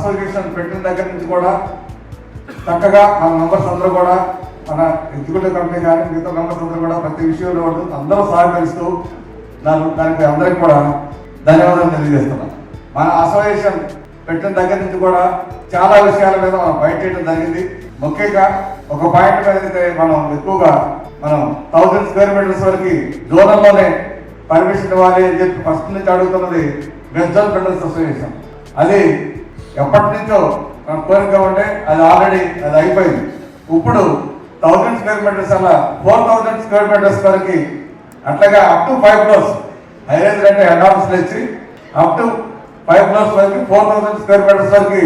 Association పెట్టిన దగ్గర నుంచి కూడా చక్కగా మన మెంబర్స్ అందరూ కూడా మన ఎగ్జిక్యూటివ్ కమిటీ కానీ మిగతా మెంబర్స్ అందరూ కూడా ప్రతి విషయంలో అందరూ సహకరిస్తూ దానికి అందరికి కూడా ధన్యవాదాలు తెలియజేస్తున్నాం. మన అసోసియేషన్ పెట్టిన దగ్గర నుంచి కూడా చాలా విషయాల మీద మనం ఫైట్ చేయడం జరిగింది. ముఖ్యంగా ఒక పాయింట్ మీద అయితే మనం ఎక్కువగా 1000 స్క్వేర్ మీటర్స్ వరకు జోనల్లోనే పర్మిషన్ ఇవ్వాలి అని చెప్పి ఫస్ట్ నుంచి అడుగుతున్నది వెస్ట్ జోన్ బిల్డర్స్ అసోసియేషన్. అది ఎప్పటి నుంచో మన కోరిక ఉంటే అది ఆల్రెడీ అది అయిపోయింది. ఇప్పుడు 1000 స్క్వేర్ మీటర్స్ అలా 4000 స్క్వేర్ మీటర్స్ వరకు అట్లాగా అప్ టు 5 ఫ్లోర్స్ హైరేజ్ అంటే హెడ్ ఆఫీస్లో ఇచ్చి అప్ టు 5 ఫ్లోర్స్ వరకు 4000 స్క్వేర్ మీటర్స్ వరకు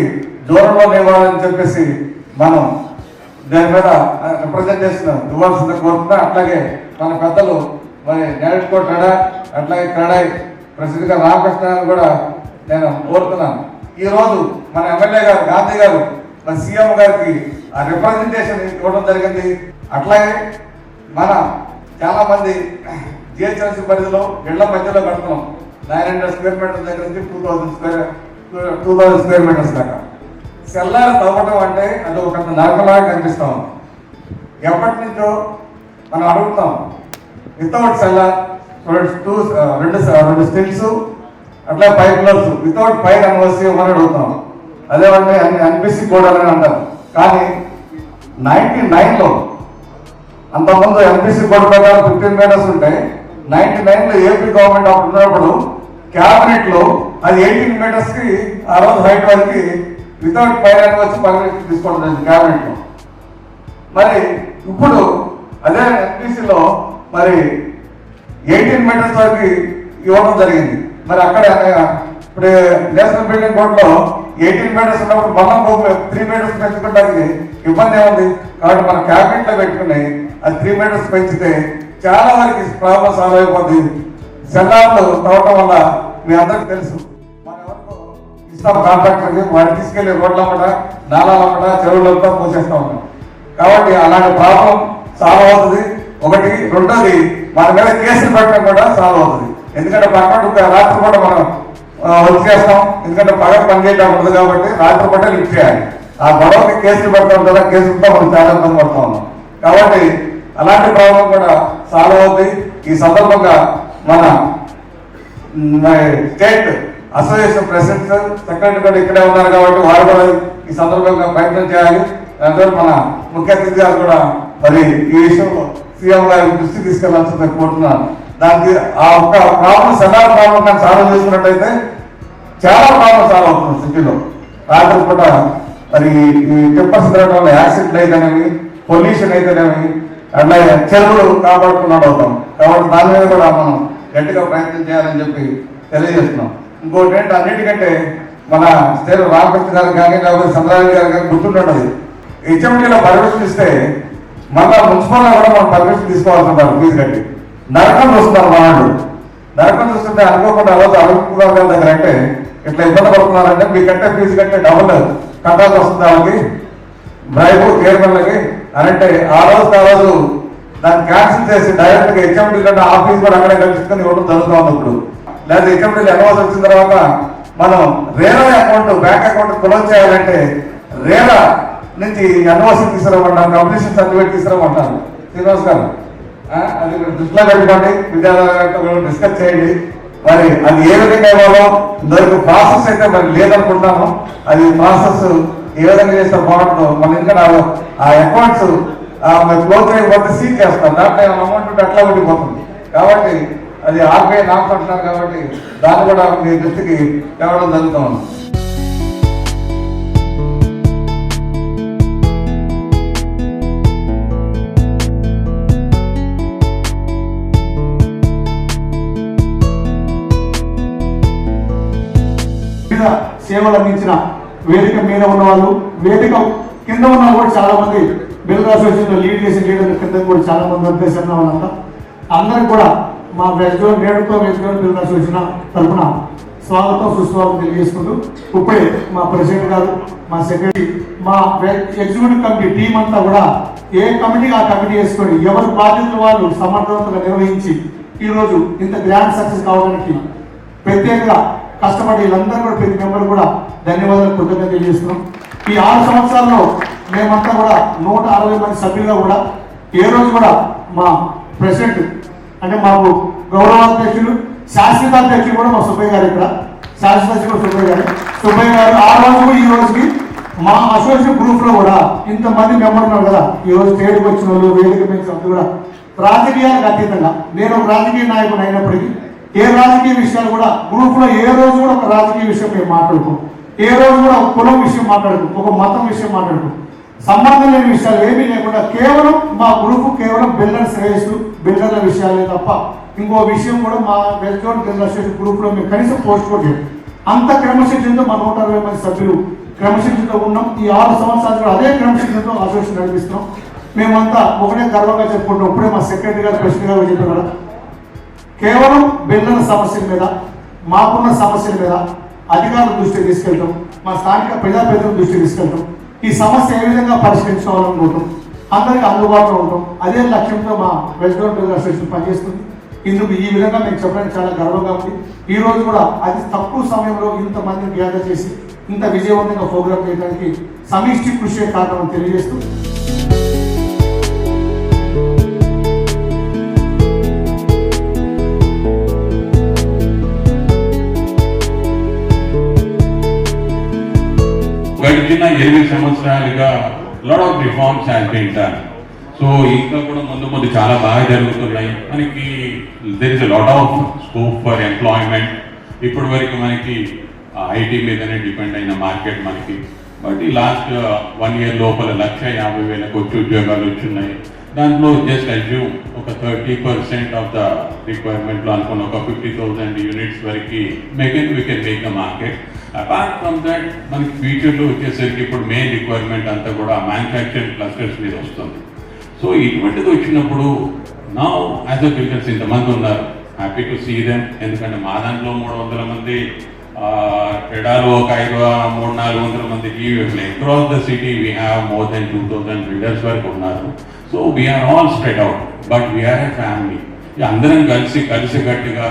జోన్లో ఇవ్వాలని చెప్పేసి మనం దాని మీద రిప్రజెంటేషన్ ఇవ్వాల్సింది కోరుతున్నా. అట్లాగే మన పెద్దలు మరి నేడుకోట అట్లాగే క్రడాయి ప్రెసిడెంట్ గారు రామకృష్ణ గారు కూడా నేను కోరుతున్నాను. ఈరోజు మన ఎమ్మెల్యే గారు గాంధీ గారు మన సీఎం గారికి ఆ రిప్రజెంటేషన్ ఇవ్వడం జరిగింది. అట్లాగే మన చాలా మంది జిహెచ్ఎంసీ పరిధిలో ఇళ్ల మధ్యలో కడుతున్నాం. 900 స్క్వేర్ మీటర్స్ దగ్గర నుంచి 2000 స్క్వేర్ మీటర్స్ దాకా సెల్లార్ తవ్వడం అంటే అది ఒక నరకలాగా కనిపిస్తా ఉంది. ఎప్పటి నుంచో మనం అడుగుతాం వితౌట్ సెల్లార్ రెండు స్టిల్స్ అట్లా 5 ఫ్లోర్స్ వితౌట్ ఫైర్ అనవసి అని అడుగుతాం. అదేమంటే అనిపిసి కూడా అని అంటారు. కానీ 99లో అంతకుముందు ఎన్పిసి కోడ్ ప్రకారం 15 మీటర్స్ ఉంటాయి. 99లో ఏపీ గవర్నమెంట్ అప్పుడు ఉన్నప్పుడు క్యాబినెట్ లో అది 18 మీటర్స్ కి ఆ రోజు హైట్ వరకు వితౌట్ ఫైర్ అని వచ్చి పర్మిషన్ తీసుకోవడం జరిగింది క్యాబినెట్ లో. మరి ఇప్పుడు అదే ఎన్పిసిలో మరి 18 మీటర్స్ వరకు ఇవ్వడం జరిగింది. మరి అక్కడ ఇప్పుడు నేషనల్ బిల్డింగ్ కోడ్ లో 18 మీటర్స్ ఉన్నప్పుడు మనం 3 మీటర్స్ పెంచుకోవడానికి ఇబ్బంది ఏముంది. కాబట్టి మన క్యాబినెట్ లో పెట్టుకుని అది 3 మీటర్స్ పెంచితే చాలా వరకు ప్రాబ్లమ్ సాల్వ్ అయిపోతుంది. సెల్లార్లు తవ్వటం వల్ల మీ అందరికి తెలుసు మన ఎవరికో ఇస్తాం కాంట్రాక్టర్కి వాడు తీసుకెళ్లి రోడ్లమ్మట నాలాలమ్మట చెరువులంతా పోసేస్తా ఉంటాం. కాబట్టి అలాంటి ప్రాబ్లం సాల్వ్ అవుతుంది. ఒకటి. రెండోది మన మీద కేసులు పెట్టడం కూడా సాల్వ్ అవుతుంది. ఎందుకంటే పక్కన రాత్రి పూట మనం వర్క్ చేస్తాం. ఎందుకంటే పగ పని చేయడం ఉండదు కాబట్టి రాత్రి పూట లిఫ్ట్ చేయాలి. ఆ గొడవకి కేసులు పెడతా ఉంటారా, కేసులతో మనం చాలా ఇబ్బంది పడుతూ ఉన్నాం. కాబట్టి అలాంటి ప్రాబ్లం కూడా సాల్వ్ అవుతుంది. ఈ సందర్భంగా మన స్టేట్ అసోసియేషన్ ప్రెసిడెంట్ సెక్రటరీ కూడా ఇక్కడే ఉన్నారు కాబట్టి వారు కూడా ఈ సందర్భంగా ప్రయత్నం చేయాలి. దాంతో మన ముఖ్య అతిథి గారు కూడా మరి ఈ విషయంలో సీఎం గారి దృష్టికి తీసుకెళ్లాల్సింది కోరుతున్నాను. దానికి ఆ ఒక్క ప్రాబ్లం సెల్లార్ ప్రాబ్లం కానీ సాల్వ్ చేసుకున్నట్టయితే చాలా ప్రాబ్లం సాల్వ్ అవుతుంది సిటీలో. రాత్రి పూట మరి ఈ టిప్పర్స్ తిరగడం వల్ల యాక్సిడెంట్లు అయితేనేవి, పొల్యూషన్ అయితేనేవి, అట్లా చెరువులు కాపాడుకున్నాడు అవుతాం. కాబట్టి దాని మీద కూడా మనం గట్టిగా ప్రయత్నం చేయాలని చెప్పి తెలియజేస్తున్నాం. ఇంకోటి ఏంటి, అన్నిటికంటే మన స్టేట్ రామకృష్ణ గారు కానీ లేకపోతే చంద్రబాబు గారు కానీ గుర్తుంటుంది. హెచ్ఎండీలో పర్మిషన్ ఇస్తే మళ్ళీ మున్సిపల్లో కూడా మనం పర్మిషన్ తీసుకోవాల్సి ఉంటారు ఫీజు కట్టి. నరకం చూస్తున్నారు మా వాళ్ళు. నరకం చూస్తుంటే అనుకోకుండా రోజు అడుగుతున్నారు గారి దగ్గర అంటే ఇట్లా ఇబ్బంది పడుతున్నారంటే మీకంటే ఫీజు కట్టే డబుల్ కట్టాల్సి వస్తుంది వాళ్ళకి బ్రైబు చైర్మన్లకి అని అంటే ఆ రోజు దాన్ని క్యాన్సిల్ చేసి డైరెక్ట్గా హెచ్ఎండీ కంటే ఆ ఫీజు కూడా అక్కడే కలుసుకొని ఇవ్వడం జరుగుతూ ఉంది. ఇప్పుడు లేదా హెచ్ఎండీలు ఎన్ఓసి వచ్చిన తర్వాత మనం RERA account bank account close చేయాలంటే రేరా నుంచి ఎన్ఓసి తీసుకురమ్మంటారు, కంప్లీషన్ సర్టిఫికేట్ తీసుకురమ్మంటారు. శ్రీనివాస్ గారు అది దృష్టిలో పెట్టుకోండి, విద్యార్థులతో డిస్కస్ చేయండి. మరి అది ఏ విధంగా ఇవ్వాలో దానికి ప్రాసెస్ అయితే మరి లేదనుకుంటాము. అది ప్రాసెస్ ఏ విధంగా చేస్తే బాగుంటుందో మన ఇంకా ఆ అకౌంట్స్ క్లోజ్ చేయకపోతే సీజ్ చేస్తాం. దాంట్లో అమౌంట్ ఉంటే అట్లా ఉండిపోతుంది. కాబట్టి అది ఆర్బీఐ నామ్స్ అంటున్నారు కాబట్టి దాన్ని కూడా మీ దృష్టికి తేవడం జరుగుతూ ఉంది. సేవలు అందించిన వేదిక మీద ఉన్న వాళ్ళు, వేదిక కింద ఉన్న కూడా చాలా మంది బిల్డర్ అసోసియేషన్ లీడ్ చేసిన లీడర్ల కింద కూడా చాలా మంది ఉద్దేశం వాళ్ళంతా అందరికి కూడా మా నేడుతో బిల్డర్ అసోసియేషన్ తరఫున స్వాగతం సుస్వాగతం తెలియజేసుకుంటూ ఇప్పుడే మా ప్రెసిడెంట్ గారు, మా సెక్రటరీ, మా ఎగ్జిక్యూటివ్ కమిటీ టీం అంతా కూడా ఏ కమిటీకి ఆ కమిటీ వేసుకొని ఎవరి బాధ్యతలు వాళ్ళు సమర్థవంతంగా నిర్వహించి ఈరోజు ఇంత గ్రాండ్ సక్సెస్ కావడానికి ప్రత్యేకంగా కష్టపడి వీళ్ళందరూ కూడా ప్రతి మెంబర్ కూడా ధన్యవాదాలు కృతజ్ఞతలు తెలియజేస్తున్నాం. ఈ 6 సంవత్సరాల్లో మేమంతా కూడా 160 మంది సభ్యులుగా కూడా ఏ రోజు కూడా మా ప్రెసిడెంట్ అంటే మాకు గౌరవాధ్యక్షులు శాశ్వతాధ్యక్షులు కూడా మా సుబ్బయ్య గారు, ఇక్కడ శాశ్వతాధ్యక్షులు సుబ్బయ్య గారు ఆ రోజు ఈ రోజుకి మా అసోసియేషన్ గ్రూప్ లో కూడా ఇంతమంది మెంబర్ ఉన్నారు కదా, ఈ రోజు స్టేట్కి వచ్చిన వాళ్ళు వేదిక మీద కూడా రాజకీయాలకు అతీతంగా నేను ఒక రాజకీయ నాయకుడు అయినప్పటికీ ఏ రాజకీయ విషయాలు కూడా గ్రూప్ లో ఏ రోజు కూడా ఒక రాజకీయ విషయం మేము మాట్లాడుకోం, ఏ రోజు కూడా ఒక కులం విషయం మాట్లాడుకో, ఒక మతం విషయం మాట్లాడుకో, సంబంధం లేని విషయాలు ఏమీ లేకుండా కేవలం మా గ్రూప్ కేవలం బిల్డర్ శ్రేయస్సు బిల్డర్ల విషయాలే తప్ప ఇంకో విషయం కూడా మా west zone builder association group లో మేము కనీసం పోస్ట్ కూడా లేదు. అంత క్రమశిక్షణతో మా 160 మంది సభ్యులు క్రమశిక్షణతో ఉన్నాం. ఈ 6 సంవత్సరాలు కూడా అదే క్రమశిక్షణతో అసోసియేషన్ నడిపిస్తున్నాం. మేమంతా ఒకటే గర్వంగా చెప్పుకుంటాం. ఇప్పుడే మా సెక్రటరీ గారు ప్రెసిడెంట్ గారు చెప్పారు, కేవలం బిల్డర్ల సమస్యల మీద మాకున్న సమస్యల మీద అధికారుల దృష్టికి తీసుకెళ్తాం, మా స్థానిక ప్రజాప్రతినిధుల దృష్టికి తీసుకెళ్తాం, ఈ సమస్య ఏ విధంగా పరిష్కరించుకోవాలనుకుంటాం, అందరికీ అందుబాటులో ఉంటాం. అదే లక్ష్యంతో మా వెస్ట్ జోన్ బిల్డర్ అసోసియేషన్ పనిచేస్తుంది. ఇందుకు ఈ విధంగా మేము చెప్పడానికి చాలా గర్వంగా ఉంది. ఈ రోజు కూడా అతి తక్కువ సమయంలో ఇంతమందిని గ్యాదర్ చేసి ఇంత విజయవంతంగా ప్రోగ్రామ్ చేయడానికి సమిష్టి కృషి కారణం తెలియజేస్తూ గడిచిన 8 సంవత్సరాలుగా lot of reforms has been done. So ఇంకా కూడా ముందు చాలా బాగా జరుగుతున్నాయి. మనకి there is a lot of scope for employment. ఇప్పటి వరకు మనకి ఐటీ మీదనే డిపెండ్ అయిన మార్కెట్ మనకి, బట్ ఈ లాస్ట్ 1 year లోపల 1,50,000 కొత్త ఉద్యోగాలు వచ్చున్నాయి. దాంట్లో జస్ట్ అజ్యూమ్ ఒక 30% ఆఫ్ ద రిక్వైర్మెంట్లో అనుకున్న ఒక 50,000 యూనిట్స్ వరకు we can make the market. Apart from that మనకి ఫ్యూచర్లో వచ్చేసరికి ఇప్పుడు మెయిన్ రిక్వైర్మెంట్ అంతా కూడా మ్యానుఫ్యాక్చరింగ్ క్లస్టర్స్ మీద వస్తుంది. సో ఇటువంటిది వచ్చినప్పుడు నా యాజ్ అ బిల్డర్స్ ఇంతమంది ఉన్నారు, హ్యాపీ టు సీ దెమ్. ఎందుకంటే మా దాంట్లో 300 మంది, క్రీడాలో ఒక 300-400 మంది, across the city we have more than 2,000 builders వరకు ఉన్నారు. So we are all spread out, but we are a family. అందరం కలిసికట్టుగా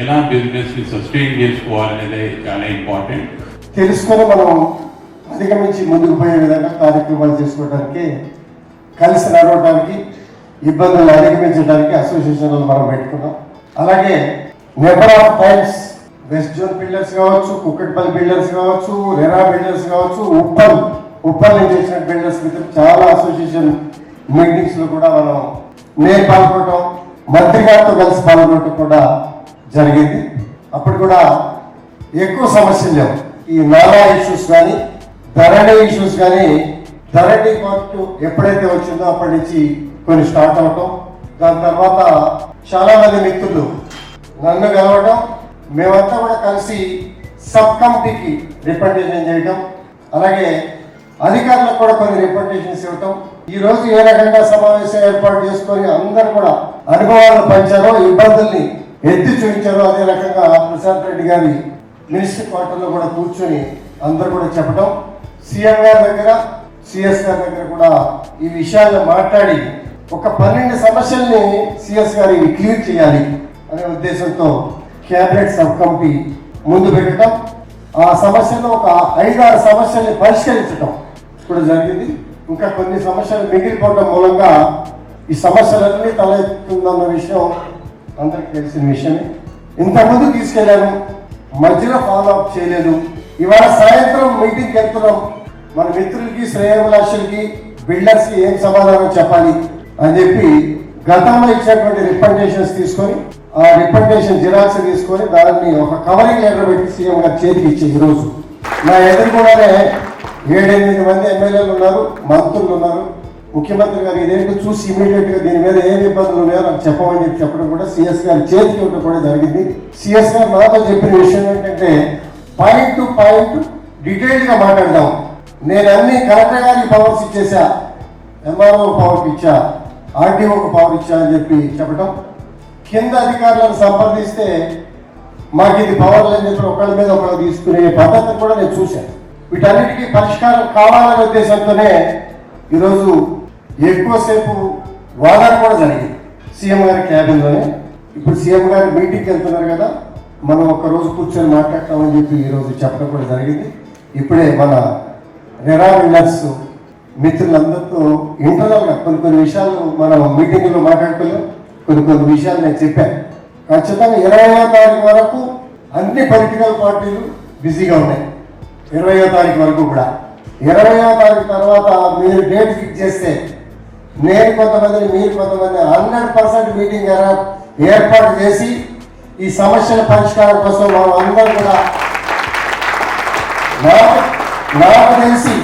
ఎలా బిజినెస్ని సస్టైన్ చేసుకోవాలనేది చాలా ఇంపార్టెంట్. తెలుసుకొని మనం అధిగమించి ముందుకు పోయే విధంగా కార్యక్రమాలు చేసుకోవడానికి, కలిసి నడవడానికి, ఇబ్బందులు అధిగమించడానికి అసోసియేషన్లు మనం పెట్టుకున్నాం. అలాగే number of times west zone builders కావచ్చు, కుక్కట్పల్లి బిల్డర్స్ కావచ్చు, రెరా బిల్డర్స్ కావచ్చు, ఉప్పల్ నుంచి వచ్చిన బిల్డర్స్ మీద చాలా అసోసియేషన్ మీటింగ్స్లో కూడా నేను పాల్గొనడం, మంత్రి గారితో కలిసి పాల్గొనడం కూడా జరిగింది. అప్పుడు కూడా ఎక్కువ సమస్యలు లేవు. ఈ నాలా ఇష్యూస్ కానీ, ధరణి ఇష్యూస్ కానీ, ధరణి కోర్టు ఎప్పుడైతే వచ్చిందో అప్పటి నుంచి కొన్ని స్టార్ట్ అవటం, దాని తర్వాత చాలా మంది మిత్రులు నన్ను కలవడం, మేమంతా కూడా కలిసి సబ్ కమిటీకి రిప్రజెంటేషన్ చేయడం, అలాగే అధికారులకు కూడా కొన్ని రిప్రజెంటేషన్స్ ఇవ్వటం. ఈ రోజు ఏ రకంగా సమావేశం ఏర్పాటు చేసుకొని అందరూ కూడా అనుభవాలను పంచారో, ఇబ్బందుల్ని ఎత్తి చూపించారో, అదే రకంగా ప్రశాంత్ రెడ్డి గారి మినిస్టర్ క్వార్టర్లో కూడా కూర్చొని అందరూ కూడా చెప్పడం, సీఎం గారి దగ్గర, సిఎస్ గారి దగ్గర కూడా ఈ విషయాలను మాట్లాడి ఒక 12 సమస్యల్ని సిఎస్ గారి క్లియర్ చేయాలి అనే ఉద్దేశంతో క్యాబినెట్ సబ్ కమిటీ ముందు పెట్టడం, ఆ సమస్యలో ఒక 5-6 సమస్యల్ని పరిష్కరించడం కూడా జరిగింది. ఇంకా కొన్ని సమస్యలు మిగిలిపోవడం మూలంగా ఈ సమస్యలన్నీ తలెత్తుందన్న విషయం అందరికి తెలిసిన విషయమే. ఇంతకుముందు తీసుకెళ్లాను, మధ్యలో ఫాలో అప్ చేయలేదు. ఇవాళ సాయంత్రం మీటింగ్కి వెళ్తున్నాం. మన మిత్రులకి, శ్రేయోభిలాషులకి, బిల్డర్స్కి ఏం సమాధానం చెప్పాలి అని చెప్పి గతంలో ఇచ్చినటువంటి రిప్రజెంటేషన్స్ తీసుకొని, ఆ రిప్రజెంటేషన్ జిరాక్స్ తీసుకొని దాన్ని ఒక కవరింగ్ లెటర్ పెట్టి సీఎం గారు చేతికి ఇచ్చే ఈరోజు నా ఎదురుకుండానే 7-8 మంది ఎమ్మెల్యేలు ఉన్నారు, మంత్రులు ఉన్నారు. ముఖ్యమంత్రి గారు ఇదేంటో చూసి ఇమీడియట్ గా దీని మీద ఏం ఇబ్బందులు ఉన్నాయో నాకు చెప్పమని చెప్పి చెప్పడం కూడా సిఎస్ గారి చేతికి ఉండడం కూడా జరిగింది. సిఎస్ గారు నాతో చెప్పిన విషయం ఏంటంటే, పాయింట్ టు పాయింట్ డీటెయిల్డ్ గా మాట్లాడదాం. నేను అన్ని కలెక్టర్ గారికి పవర్స్ ఇచ్చేసా, ఎంఆర్ఓ పవర్కి ఇచ్చా, ఆర్టీఓకి పవర్ ఇచ్చా అని చెప్పి చెప్పడం. కింద అధికారులను సంప్రదిస్తే మాకు ఇది పవర్ లేని చెప్పి ఒకళ్ళ మీద ఒకళ్ళు తీసుకునే పద్ధతిని కూడా నేను చూశాను. వీటన్నిటికీ పరిష్కారం కావాలనే ఉద్దేశంతోనే ఈరోజు ఎక్కువసేపు వాదన కూడా జరిగింది సీఎం గారి క్యాబిన్లోనే. ఇప్పుడు సీఎం గారు మీటింగ్కి వెళ్తున్నారు కదా, మనం ఒక రోజు కూర్చొని మాట్లాడతామని చెప్పి ఈరోజు చెప్పడం కూడా జరిగింది. ఇప్పుడే మన రెరా విన్నర్స్ మిత్రులందరితో ఇంటర్నల్గా కొన్ని విషయాలు మనం మీటింగ్లో మాట్లాడుకోలేం. కొన్ని విషయాలు నేను చెప్పాను. ఖచ్చితంగా 20వ తారీఖు వరకు అన్ని పొలిటికల్ పార్టీలు బిజీగా ఉన్నాయి. 20వ తారీఖు వరకు కూడా. 20వ తారీఖు తర్వాత మీరు డేట్ ఫిక్స్ చేస్తే నేను కొంతమందిని, మీరు కొంతమంది 100% మీటింగ్ ఏర్పాటు చేసి ఈ సమస్యల పరిష్కారం కోసం మనం అందరం కూడా నాకు తెలిసి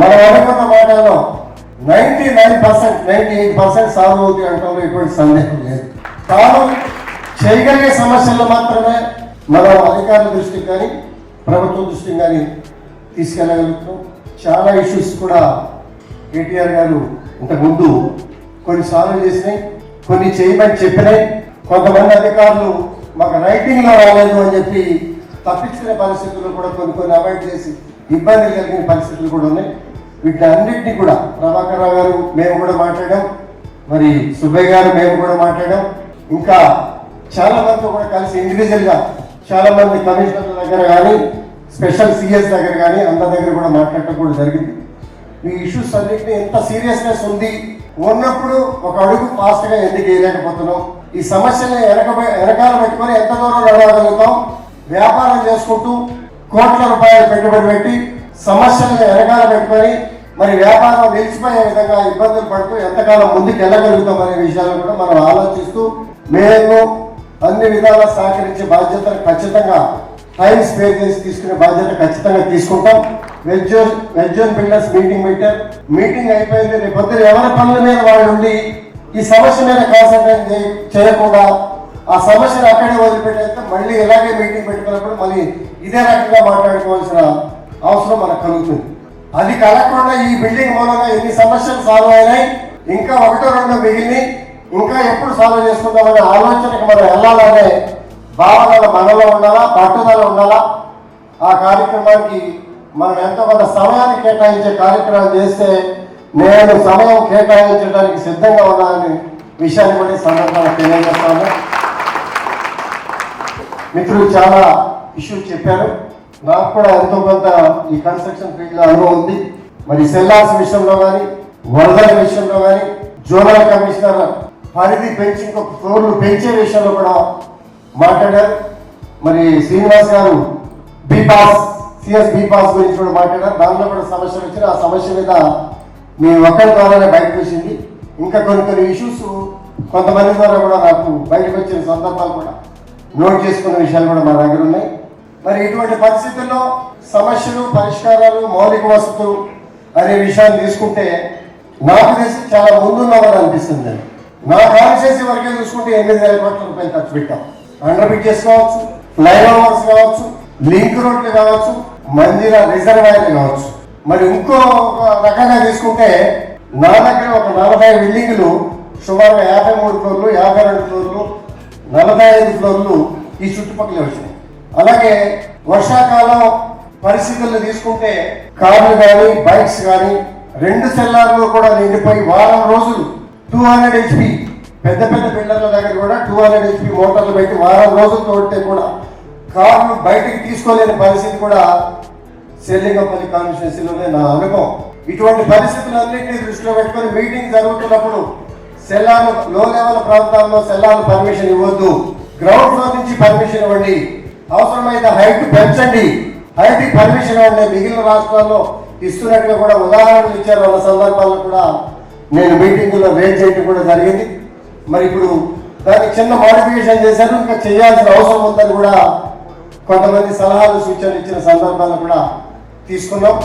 మనం అనుకున్న మాటల్లో 99%, 98% సాల్వ్ అవుతాయి అంటంలో ఎటువంటి సందేహం లేదు. తాను చేయగలిగే సమస్యలు మాత్రమే మనం అధికారుల దృష్టికి కానీ ప్రభుత్వ దృష్టికి కానీ తీసుకెళ్ళగలుగుతాం. చాలా ఇష్యూస్ కూడా కేటీఆర్ గారు ఇంతకుముందు కొన్ని సాల్వ్ చేసినాయి, కొన్ని చేయమని చెప్పినాయి. కొంతమంది అధికారులు మాకు రైటింగ్లో రాలేదు అని చెప్పి తప్పించుకునే పరిస్థితులు కూడా కొన్ని అవాయిడ్ చేసి ఇబ్బంది కలిగిన పరిస్థితులు కూడా ఉన్నాయి. వీటి అన్నింటినీ కూడా ప్రభాకర్ రావు గారు మేము కూడా మాట్లాడాం, మరి సుబ్బయ్య గారు మేము కూడా మాట్లాడాం. ఇంకా చాలా మందితో కూడా కలిసి ఇండివిజువల్గా చాలా మంది కమిషనర్ల దగ్గర కానీ స్పెషల్ సిఎస్ దగ్గర కానీ అందరి దగ్గర కూడా మాట్లాడటం కూడా జరిగింది. ఈ ఇష్యూస్ అన్నింటినీ ఎంత సీరియస్నెస్ ఉంది ఉన్నప్పుడు ఒక అడుగు ఫాస్ట్గా ఎందుకు వేయలేకపోతున్నాం, ఈ సమస్యల్ని వెనకాల పెట్టుకొని ఎంత దూరం నడవగలుగుతాం, వ్యాపారం చేసుకుంటూ కోట్ల రూపాయలు పెట్టుబడి పెట్టి సమస్యలను వెనకాల పెట్టుకొని మరి వ్యాపారం నిలిచిపోయే విధంగా ఇబ్బందులు పడుతూ ఎంతకాలం ముందుకు వెళ్ళగలుగుతాం అనే విషయాలు కూడా మనం ఆలోచిస్తూ మేము అన్ని విధాలా సహకరించే బాధ్యతను ఖచ్చితంగా టైం స్పేర్ చేసి తీసుకునే బాధ్యత ఖచ్చితంగా తీసుకుంటాం. వెజ్ జోన్ బిల్డర్స్ మీటింగ్ పెట్టారు. మీటింగ్ అయిపోయింది. రేపు పొద్దున ఎవరి పనుల మీద వాళ్ళు ఉండి ఈ సమస్య మీద కాన్సన్ట్రేట్ చేయకుండా ఆ సమస్యను అక్కడే వదిలిపెట్టేస్తే మళ్ళీ ఇలాగే మీటింగ్ పెట్టుకున్నప్పుడు మళ్ళీ ఇదే రకంగా మాట్లాడుకోవాల్సిన అవసరం మనకు కలుగుతుంది. అది కలగకుండా ఈ బిల్డింగ్ మూలంగా ఎన్ని సమస్యలు సాల్వ్ అయినాయి, ఇంకా 1-2 మిగిలినాయి, ఇంకా ఎప్పుడు సాల్వ్ చేసుకుందామనే ఆలోచనకు మనం వెళ్ళాలనే భావన మనలో ఉండాలా, పట్టుదల ఉండాలా. ఆ కార్యక్రమానికి మనం ఎంతో కొంత సమయాన్ని కేటాయించే కార్యక్రమం చేస్తే నేను సమయం కేటాయించడానికి సిద్ధంగా ఉన్నానని విషయాన్ని కూడా సందర్భంగా తెలియజేస్తాను. మిత్రులు చాలా ఇష్యూస్ చెప్పారు. నాకు కూడా ఎంతో కొంత ఈ కన్స్ట్రక్షన్ ఫీల్డ్లో అనుభవం ఉంది. మరి సెల్లార్స్ విషయంలో కానీ, వరదల విషయంలో కానీ, జోనల్ కమిషనర్ పరిధి పెంచి ఇంకొక ఫ్లోర్లు పెంచే విషయంలో కూడా మాట్లాడారు. మరి శ్రీనివాస్ గారు సిఎస్ బీపాస్ గురించి కూడా మాట్లాడారు. దానిలో కూడా సమస్యలు వచ్చిన ఆ సమస్య మీద మీ ఒక్కరి ద్వారానే బయటకు వచ్చింది. ఇంకా కొన్ని ఇష్యూస్ కొంతమంది ద్వారా కూడా నాకు బయటకు వచ్చిన సందర్భాలు కూడా నోట్ చేసుకున్న విషయాలు కూడా మా దగ్గర ఉన్నాయి. మరి ఇటువంటి పరిస్థితుల్లో సమస్యలు, పరిష్కారాలు, మౌలిక వసతులు అనే విషయాన్ని తీసుకుంటే నాకు తెలిసి చాలా ముందున్నామని అనిపిస్తుంది. నా కాన్స్టిట్యూన్సీ వరకే చూసుకుంటే 8,000 కోట్ల రూపాయలు ఖర్చు పెట్టాం. అండర్ బ్రిడ్జెస్ కావచ్చు, ఫ్లైఓవర్స్ కావచ్చు, లింక్ రోడ్లు కావచ్చు, మందిర రిజర్వాయర్లు కావచ్చు. మరి ఇంకో రకంగా తీసుకుంటే నా దగ్గర ఒక 40 బిల్డింగులు సుమారుగా 53 ఫ్లోర్లు, 52 ఫ్లోర్లు, 45 ఫ్లోర్లు ఈ చుట్టుపక్కల వచ్చినాయి. అలాగే వర్షాకాలం పరిస్థితుల్లో తీసుకుంటే కార్లు కానీ, బైక్స్ కానీ 2 సెల్లార్లు కూడా నిండిపోయి వారం రోజులు 200 HP పెద్ద బిల్డర్ల దగ్గర కూడా 200 HP మోటార్లు పెట్టి వారం రోజులు తోడితే కూడా కార్లు బయటికి తీసుకోలేని పరిస్థితి కూడా సెల్లింగపల్లి కాన్స్టిట్యున్సీలోనే నా అనుభవం. ఇటువంటి పరిస్థితులన్నింటినీ దృష్టిలో పెట్టుకొని మీటింగ్ జరుగుతున్నప్పుడు సెల్లార్లు లో లెవెల్ ప్రాంతాల్లో సెల్లార్లు పర్మిషన్ ఇవ్వద్దు, గ్రౌండ్ ఫ్లోర్ నుంచి పర్మిషన్ ఇవ్వండి, అవసరమైతే హైట్ పెంచండి, హైట్ పర్మిషన్ ఇవ్వండి. మిగిలిన రాష్ట్రాల్లో ఇస్తున్నట్టుగా కూడా ఉదాహరణలు ఇచ్చారు. అన్న సందర్భాల్లో కూడా నేను మీటింగ్లో రేజ్ చేయడం కూడా జరిగింది. మరి ఇప్పుడు దానికి చిన్న మోడిఫికేషన్ చేశారు, ఇంకా చేయాల్సిన అవసరం ఉందని కూడా కొంతమంది సలహాలు, సూచనలు ఇచ్చిన సందర్భాలను కూడా తీసుకున్నాం.